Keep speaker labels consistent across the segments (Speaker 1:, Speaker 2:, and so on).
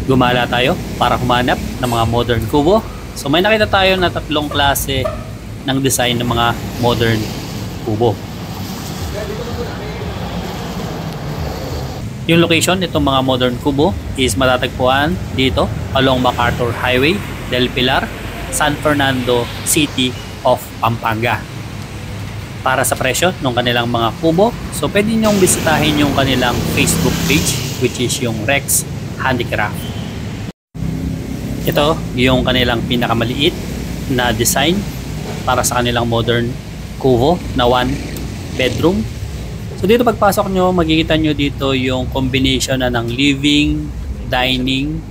Speaker 1: Gumala tayo para humanap ng mga modern kubo. So may nakita tayo na tatlong klase ng design ng mga modern kubo. Yung location nitong mga modern kubo is matatagpuan dito along MacArthur Highway, Del Pilar, San Fernando City of Pampanga. Para sa presyo ng kanilang mga kubo, so pwede nyong bisitahin yung kanilang Facebook page, which is yung Rex Handicraft. Ito yung kanilang pinakamaliit na design para sa kanilang modern kubo na 1 bedroom. So dito pagpasok nyo, makikita nyo dito yung combination na ng living, dining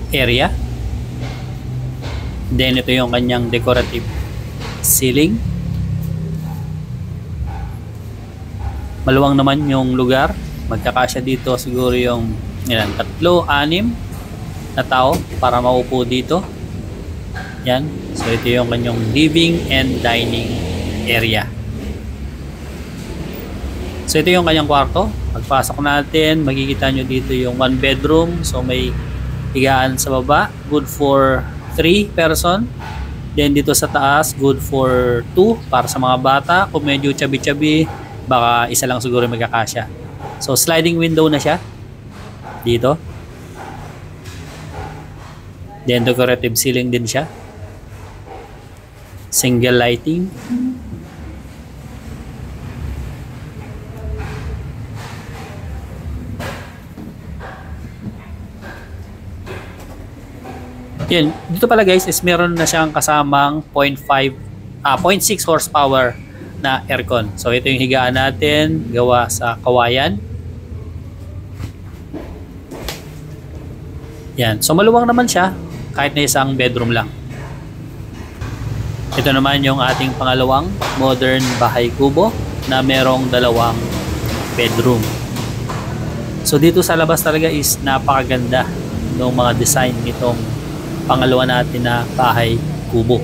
Speaker 1: area. Then ito yung kanyang decorative ceiling. Maluwang naman yung lugar. Magkakasya dito siguro yung 3, 6 na tao para maupo dito. Yan. So ito yung kanyang living and dining area. So ito yung kanyang kwarto. Pagpasok natin, makikita nyo dito yung 1 bedroom. So may higaan sa baba. Good for 3 person. Then dito sa taas, good for 2 para sa mga bata. Kung medyo chubby-chubby, baka isa lang siguro magkakasya. So sliding window na siya dito. Then decorative ceiling din siya. Single lighting. Yan, dito pala guys is meron na siyang kasamang 0.6 horsepower na aircon. So ito yung higaan natin, gawa sa kawayan. Yan, so maluwang naman siya kahit na isang bedroom lang. Ito naman yung ating pangalawang modern bahay kubo na merong 2 bedroom. So dito sa labas talaga is napakaganda ng mga design nitong pangalawa natin na bahay kubo.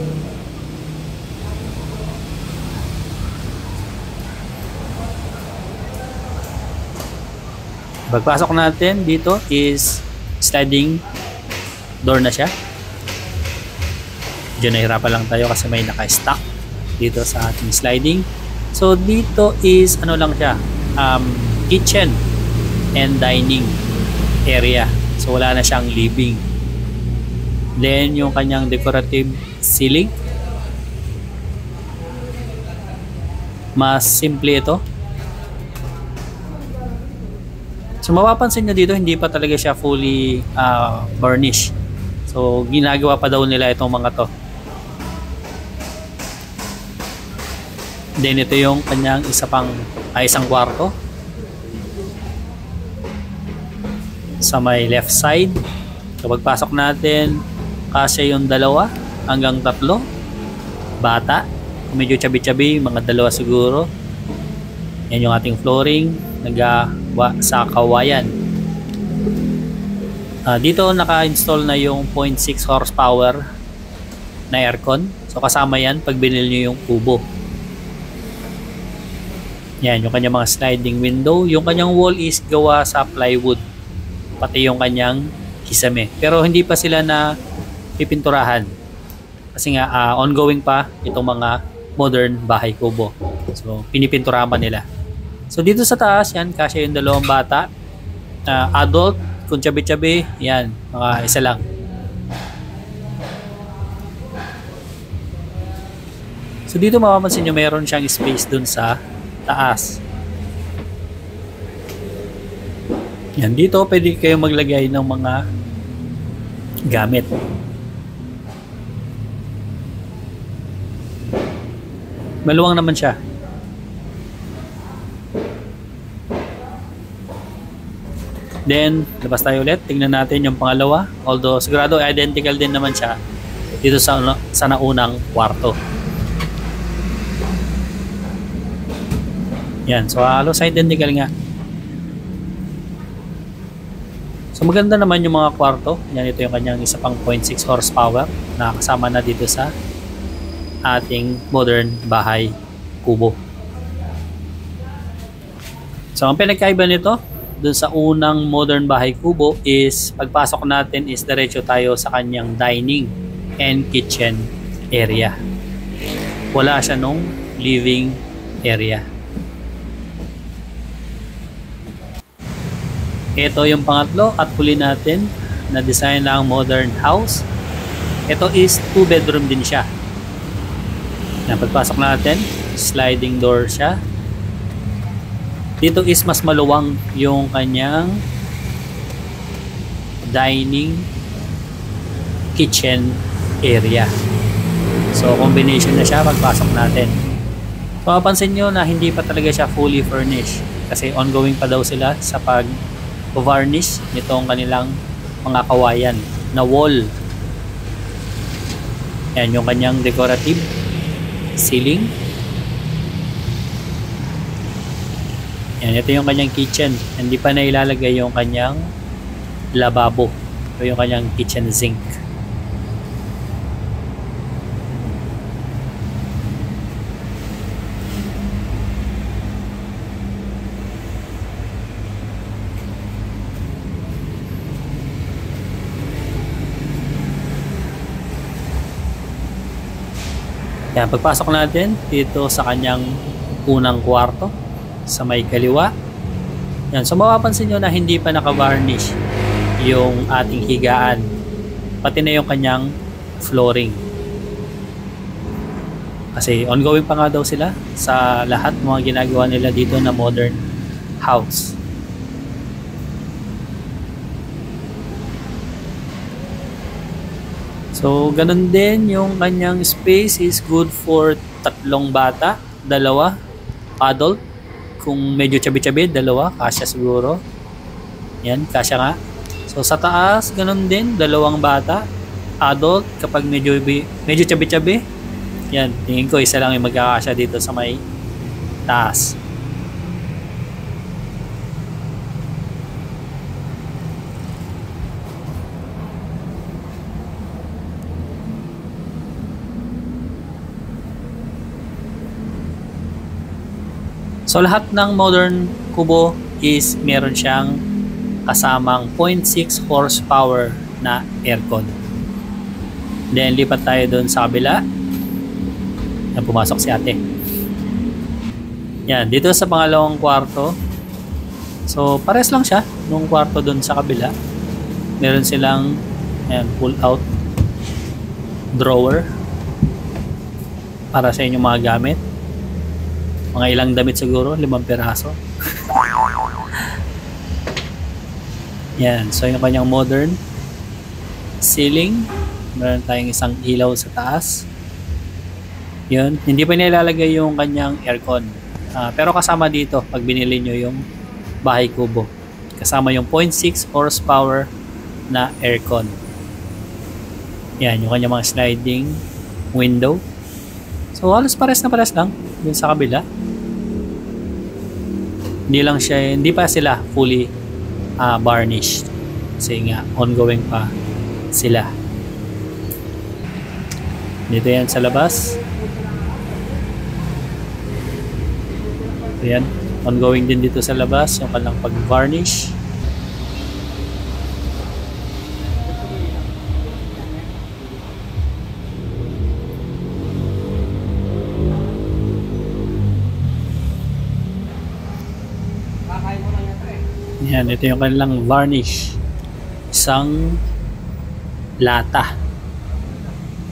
Speaker 1: Pagpasok natin dito is sliding door na siya. Diyan nahirapan lang tayo kasi may naka-stack dito sa ating sliding. So dito is ano lang siya, kitchen and dining area. So wala na siyang living. Then yung kanyang decorative ceiling, mas simple ito. So mapapansin nyo dito, hindi pa talaga siya fully varnish. So ginagawa pa daw nila itong mga to. Then ito yung kanyang isang kwarto sa may left side. So pagpasok natin, kasi yung 2 hanggang 3 bata. Kung medyo chubby-chubby, mga 2 siguro. Yan yung ating flooring, nagawa sa kawayan. Dito naka-install na yung 0.6 horsepower na aircon. So kasama yan pag binili nyo yung kubo. Yan yung kanyang mga sliding window. Yung kanyang wall is gawa sa plywood, pati yung kanyang kisame. Pero hindi pa sila na pipinturahan kasi nga ongoing pa itong mga modern bahay kubo. So pinipinturahan pa nila. So dito sa taas, yan, kasya yung 2 bata, adult, kung chubby-chubby, yan, mga isa lang. So dito mapapansin nyo meron siyang space dun sa taas. Yan, dito pwede kayo maglagay ng mga gamit. Maluwang naman siya. Then, labas tayo ulit. Tingnan natin yung pangalawa. Although, sigurado identical din naman siya dito sa naunang kwarto. Yan. So, halos identical nga. So, maganda naman yung mga kwarto. Yan, ito yung kanyang isa pang 0.6 horsepower na kasama na dito sa ating modern bahay kubo. So ang pinagkaiba nito, dun sa unang modern bahay kubo is pagpasok natin is diretso tayo sa kanyang dining and kitchen area. Wala siya nung living area. Ito yung pangatlo at huli natin na design ng modern house. Ito is 2 bedroom din siya. Pagpasok natin, sliding door siya. Dito is mas maluwang yung kanyang dining kitchen area. So combination na siya pagpasok natin. So mapansin nyo na hindi pa talaga siya fully furnished kasi ongoing pa daw sila sa pag-varnish nitong kanilang mga kawayan na wall. Yan yung kanyang decorative ceiling. Yan, ito yung kanyang kitchen. Hindi pa na ilalagay yung kanyang lababo. Ito yung kanyang kitchen sink. Yan, pagpasok natin dito sa kanyang unang kwarto sa may kaliwa. Yan, so mapapansin nyo na hindi pa naka-varnish yung ating higaan, pati na yung kanyang flooring. Kasi ongoing pa nga daw sila sa lahat mga ginagawa nila dito na modern house. So, ganun din yung kanyang space is good for 3 bata, 2 adult. Kung medyo chabi-chabi, 2, kasya siguro. Yan, kasya nga. So, sa taas, ganun din, 2 bata, adult. Kapag medyo chabi-chabi, yan, tingin ko isa lang yung magkakasya dito sa may taas. So lahat ng modern kubo is meron siyang kasamang 0.6 horsepower na aircon. Then lipat tayo doon sa kabila. Yan, pumasok si ate. Yan, dito sa pangalawang kwarto. So pares lang siya nung kwarto doon sa kabila. Meron silang pull out drawer para sa inyong mga gamit. Mga ilang damit siguro, 5 piraso. Yan, so yung kanyang modern ceiling. Meron tayong isang ilaw sa taas. Yun, hindi pa nilalagay yung kanyang aircon. Pero kasama dito, pag binili nyo yung bahay kubo. Kasama yung 0.6 horsepower na aircon. Yan, yung kanyang mga sliding window. So halos pares na pares lang dun sa kabila. Hindi pa sila fully varnished kasi nga ongoing pa sila. Dito yan sa labas. Ayan, ongoing din dito sa labas yung kanilang pag-varnish. Yan, ito yung kanilang varnish. Isang lata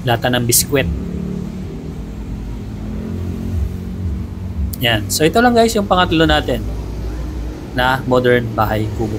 Speaker 1: ng biskwit. Yan. So ito lang guys yung pangatlo natin na modern bahay kubo.